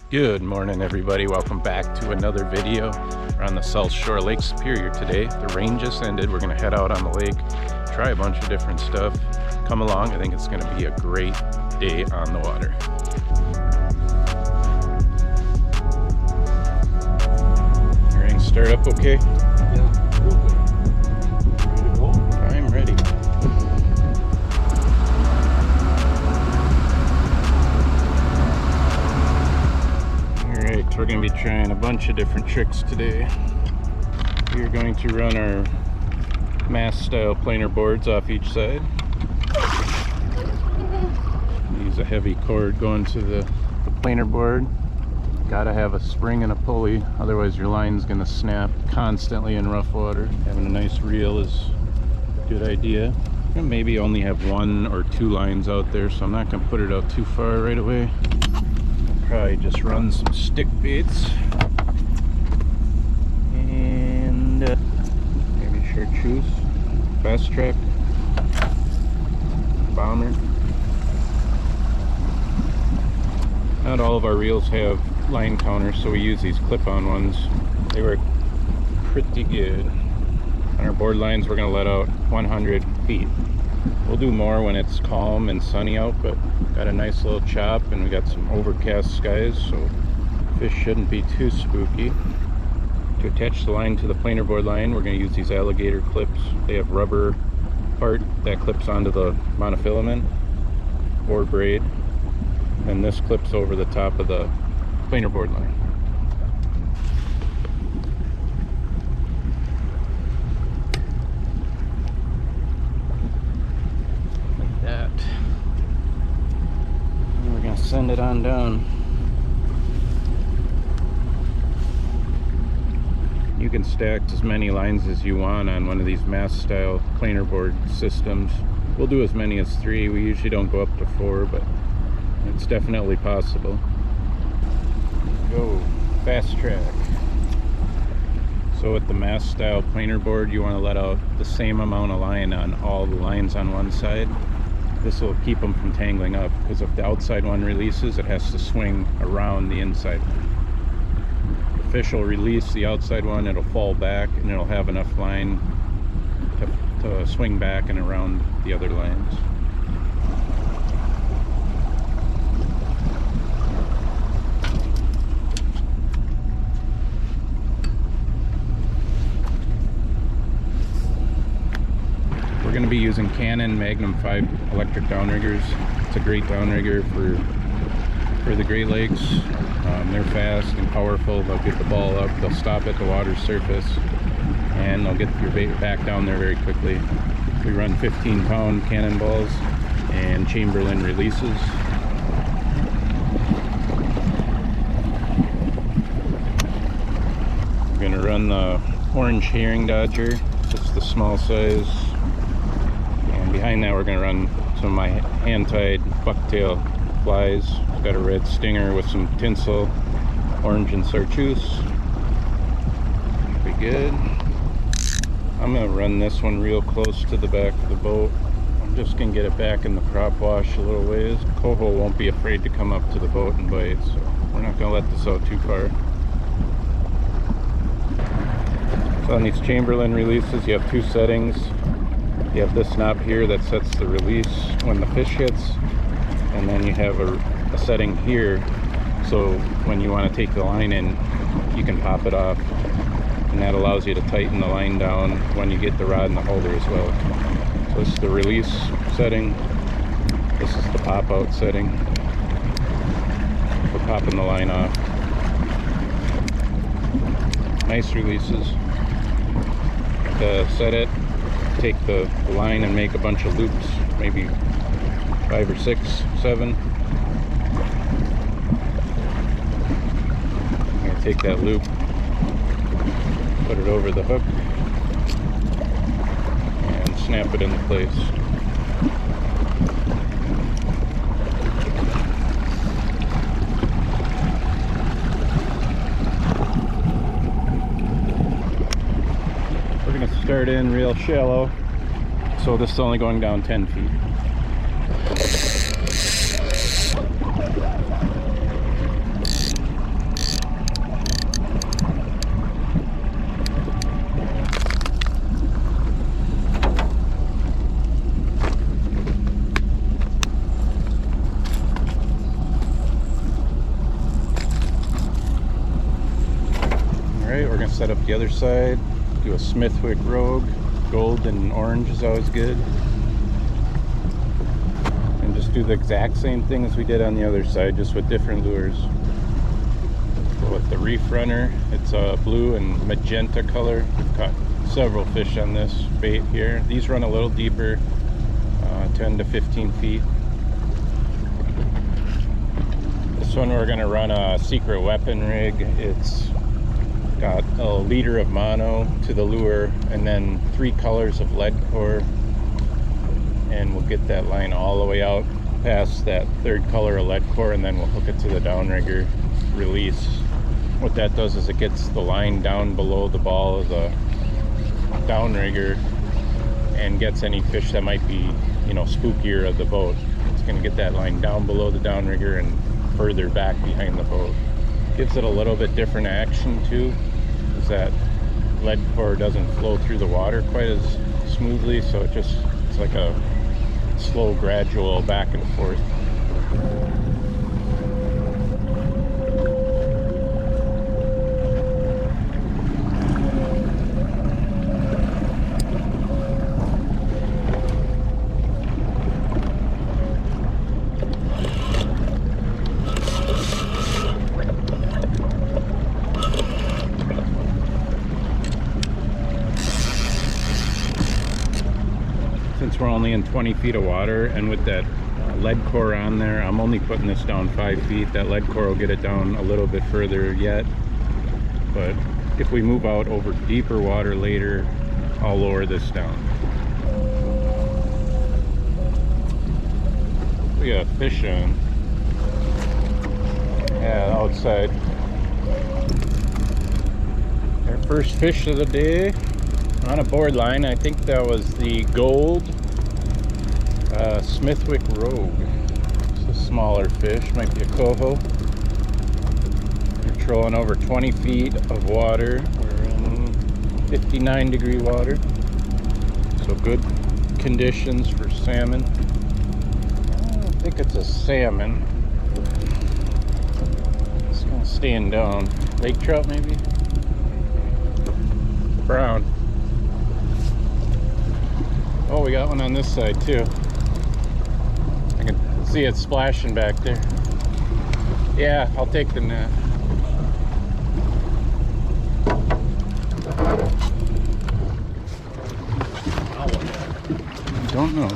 Good morning, everybody. Welcome back to another video. We're on the South Shore Lake Superior today. The rain just ended. We're going to head out on the lake, try a bunch of different stuff. Come along. I think it's going to be a great day on the water. Everything start up okay? Yeah, real good. Ready to go? I'm ready. Alright, we're going to be trying a bunch of different tricks today. We're going to run our mast style planer boards off each side. Use a heavy cord going to the planer board. Gotta have a spring and a pulley, otherwise your line's gonna snap constantly in rough water. Having a nice reel is a good idea. And maybe only have 1 or 2 lines out there, so I'm not gonna put it out too far right away. Probably just run some stick baits and maybe chartreuse, fast track, bomber. Not all of our reels have line counters, so we use these clip-on ones. They work pretty good. On our board lines, we're going to let out 100 feet. We'll do more when it's calm and sunny out, but got a nice little chop and we got some overcast skies, so fish shouldn't be too spooky. To attach the line to the planer board line, we're going to use these alligator clips. They have rubber part that clips onto the monofilament or braid, and this clips over the top of the planer board line. Like that. And we're gonna send it on down. You can stack as many lines as you want on one of these mast style planer board systems. We'll do as many as 3. We usually don't go up to 4, but it's definitely possible. Go fast track. So with the mast style planer board, you want to let out the same amount of line on all the lines on one side. This will keep them from tangling up, because if the outside one releases, it has to swing around the inside one. The fish will release the outside one, it'll fall back, and it'll have enough line to swing back and around the other lines. We're going to be using Canon Magnum 5 electric downriggers. It's a great downrigger for the Great Lakes. They're fast and powerful. They'll get the ball up, they'll stop at the water's surface, and they'll get your bait back down there very quickly. We run 15-pound cannonballs and Chamberlain releases. We're going to run the orange herring dodger, just the small size. Behind that, we're going to run some of my hand-tied bucktail flies. I've got a red stinger with some tinsel, orange and chartreuse. Should be good. I'm going to run this one real close to the back of the boat. I'm just going to get it back in the prop wash a little ways. Coho won't be afraid to come up to the boat and bite, so we're not going to let this out too far. So on these Chamberlain releases, you have 2 settings. You have this knob here that sets the release when the fish hits, and then you have a setting here, so when you want to take the line in, you can pop it off, and that allows you to tighten the line down when you get the rod in the holder as well. So this is the release setting, this is the pop out setting for popping the line off. Nice releases. To set it, take the line and make a bunch of loops, maybe 5 or 6, 7. I'm going to take that loop, put it over the hook, and snap it into place. We're going to start in real shallow, so this is only going down 10 feet. right, we're gonna set up the other side, do a Smithwick Rogue. Gold and orange is always good. And just do the exact same thing as we did on the other side, just with different lures. So with the Reef Runner, it's a blue and magenta color. We've caught several fish on this bait here. These run a little deeper, 10 to 15 feet. This one we're gonna run a secret weapon rig. It's got a liter of mono to the lure and then 3 colors of lead core, and we'll get that line all the way out past that 3rd color of lead core, and then we'll hook it to the downrigger, release. What that does is it gets the line down below the ball of the downrigger and gets any fish that might be, you know, spookier of the boat. It's going to get that line down below the downrigger and further back behind the boat. Gives it a little bit different action too, is that lead core doesn't flow through the water quite as smoothly, so it's like a slow gradual back and forth. Since we're only in 20 feet of water, and with that lead core on there, I'm only putting this down 5 feet. That lead core will get it down a little bit further yet, but if we move out over deeper water later, I'll lower this down. We got a fish on. Yeah, outside. Our first fish of the day on a board line. I think that was the gold Smithwick Rogue. It's a smaller fish, might be a coho. We're trolling over 20 feet of water. We're in 59-degree water, so good conditions for salmon. I don't think it's a salmon. It's kind of staying down. Lake trout maybe? Brown. Oh, we got one on this side too. I can see it splashing back there. Yeah, I'll take the net. I don't know.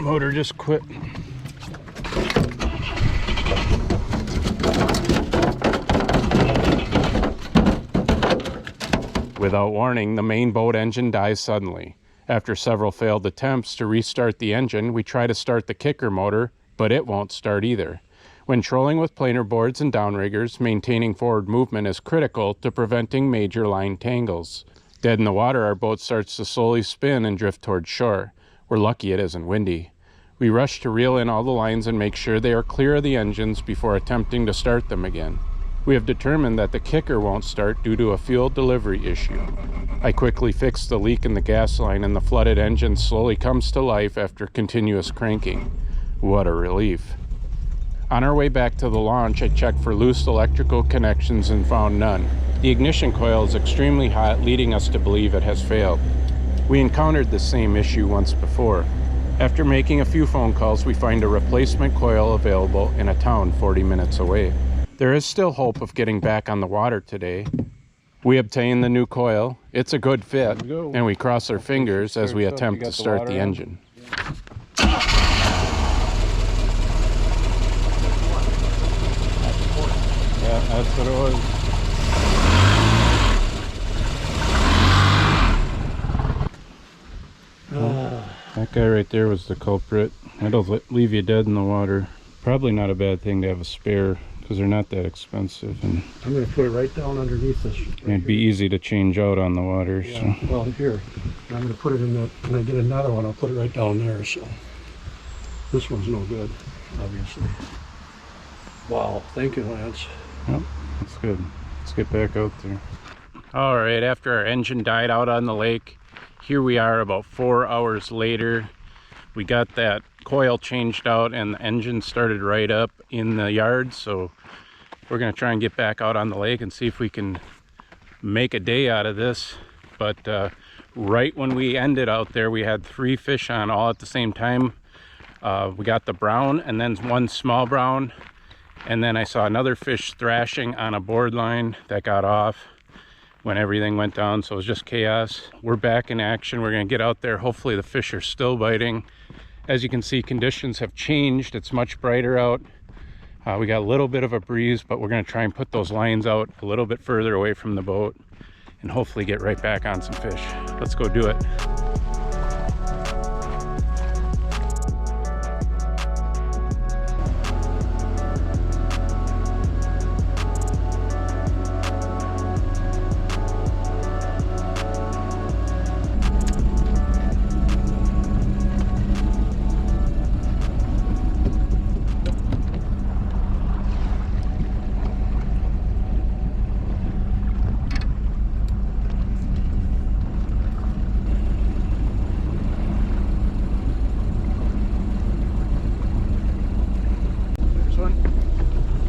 Motor just quit. Without warning, the main boat engine dies suddenly. After several failed attempts to restart the engine, we try to start the kicker motor, but it won't start either. When trolling with planer boards and downriggers, maintaining forward movement is critical to preventing major line tangles. Dead in the water, our boat starts to slowly spin and drift towards shore. We're lucky it isn't windy. We rush to reel in all the lines and make sure they are clear of the engines before attempting to start them again. We have determined that the kicker won't start due to a fuel delivery issue. I quickly fix the leak in the gas line and the flooded engine slowly comes to life after continuous cranking. What a relief. On our way back to the launch, I checked for loose electrical connections and found none. The ignition coil is extremely hot, leading us to believe it has failed. We encountered the same issue once before. After making a few phone calls, we find a replacement coil available in a town 40 minutes away. There is still hope of getting back on the water today. We obtain the new coil. It's a good fit, and we cross our fingers as we attempt to start the engine. Yeah, that's what it was. That guy right there was the culprit. That'll leave you dead in the water. Probably not a bad thing to have a spare, because they're not that expensive, and I'm going to put it right down underneath this. It'd be easy to change out on the water. Yeah, so. Well, here, I'm going to put it in that. When I get another one, I'll put it right down there. So this one's no good, obviously. Wow, thank you, Lance. Yep, that's good. Let's get back out there. All right, after our engine died out on the lake, here we are about 4 hours later. We got that coil changed out and the engine started right up in the yard, so we're gonna try and get back out on the lake and see if we can make a day out of this. But right when we ended out there, we had 3 fish on all at the same time. We got the brown and then 1 small brown, and then I saw another fish thrashing on a board line that got off when everything went down. So it was just chaos. We're back in action. We're gonna get out there. Hopefully the fish are still biting. As you can see, conditions have changed. It's much brighter out. We got a little bit of a breeze, but we're gonna try and put those lines out a little bit further away from the boat and hopefully get right back on some fish. Let's go do it.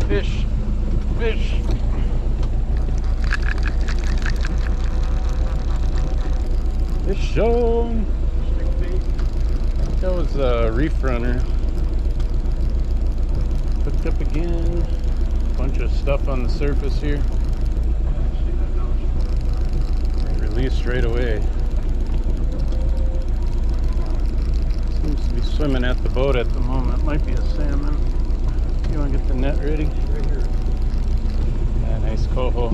Fish, fish. Fish on. That was a reef runner. Hooked up again. Bunch of stuff on the surface here. Released right away. Seems to be swimming at the boat at the moment. Might be a salmon. You want to get the net ready? Right here. Yeah, nice coho.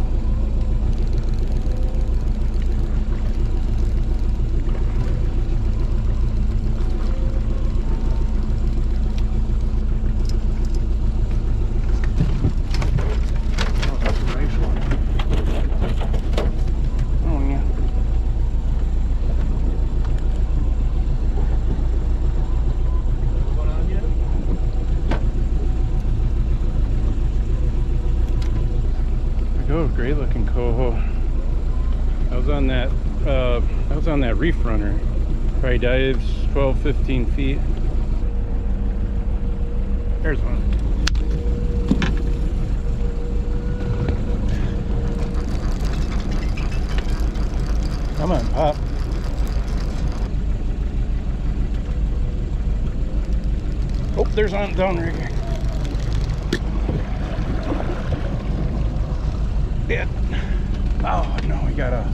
Oh, that's a nice one. Oh, yeah. Going on yet? Oh, great looking coho. I was on that reef runner. Probably dives 12-15 feet. There's one. Come on, pop. Oh, there's one downrigger. Dead. Oh no, we got a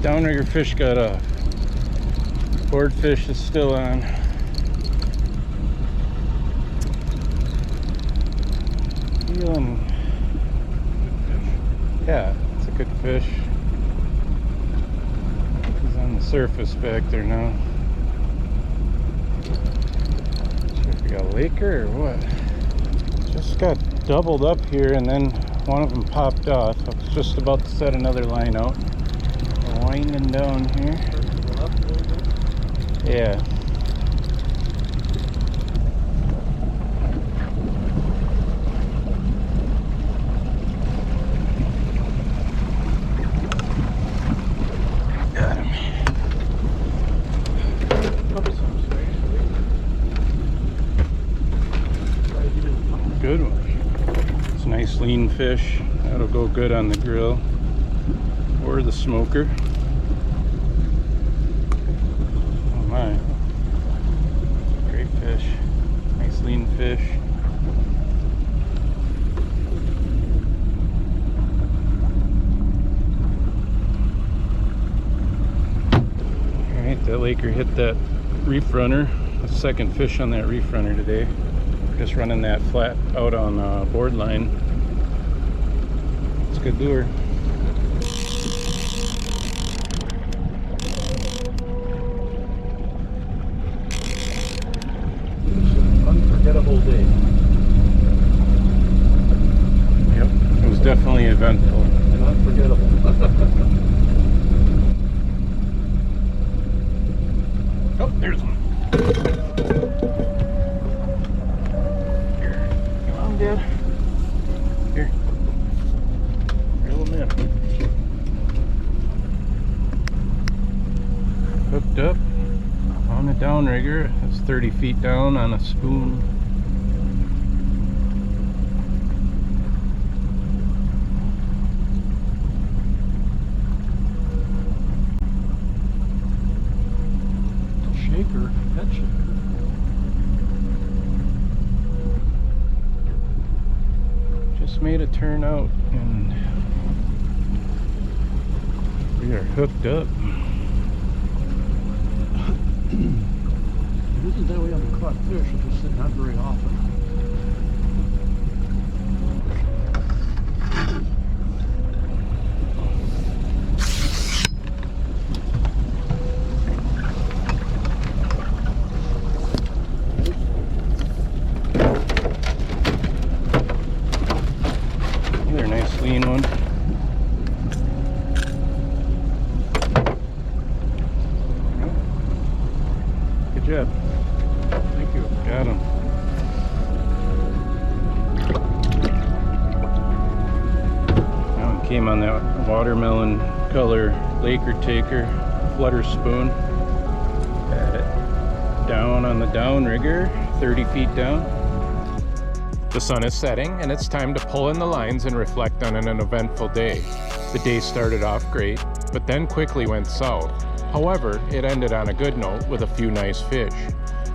downrigger fish got a board fish is still on. Feeling, yeah, it's a good fish. He's on the surface back there now. Not sure if we got a laker or what. Just got doubled up here and then one of them popped off. I was just about to set another line out. We're winding down here. Yeah. Got him. Good one. It's a nice lean fish. That'll go good on the grill or the smoker. Oh my. Great fish. Nice lean fish. Alright, that laker hit that reef runner. The second fish on that reef runner today. Just running that flat out on board line. It's a good lure. It's an unforgettable day. Yep, it was definitely eventful. And unforgettable. Oh, there's one. Dad. Here. Reel him in. Hooked up on a downrigger shaker. It's 30 feet down on a spoon. Shaker, head shaker. Just made a turn out and we are hooked up. It isn't that we haven't caught fish, it's just that not very often. Another nice lean one. Good job. Thank you. Got him. That one came on that watermelon color Laker taker flutter spoon. Got it down on the downrigger, 30 feet down. The sun is setting and it's time to pull in the lines and reflect on an eventful day. The day started off great, but then quickly went south. However, it ended on a good note with a few nice fish.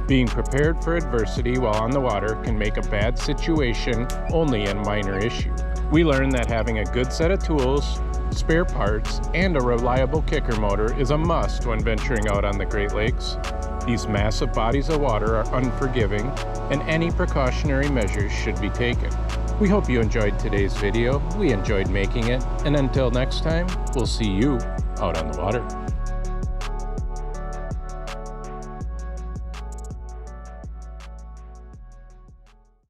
Being prepared for adversity while on the water can make a bad situation only a minor issue. We learned that having a good set of tools, spare parts, and a reliable kicker motor is a must when venturing out on the Great Lakes. These massive bodies of water are unforgiving, and any precautionary measures should be taken. We hope you enjoyed today's video. We enjoyed making it, and until next time, we'll see you out on the water.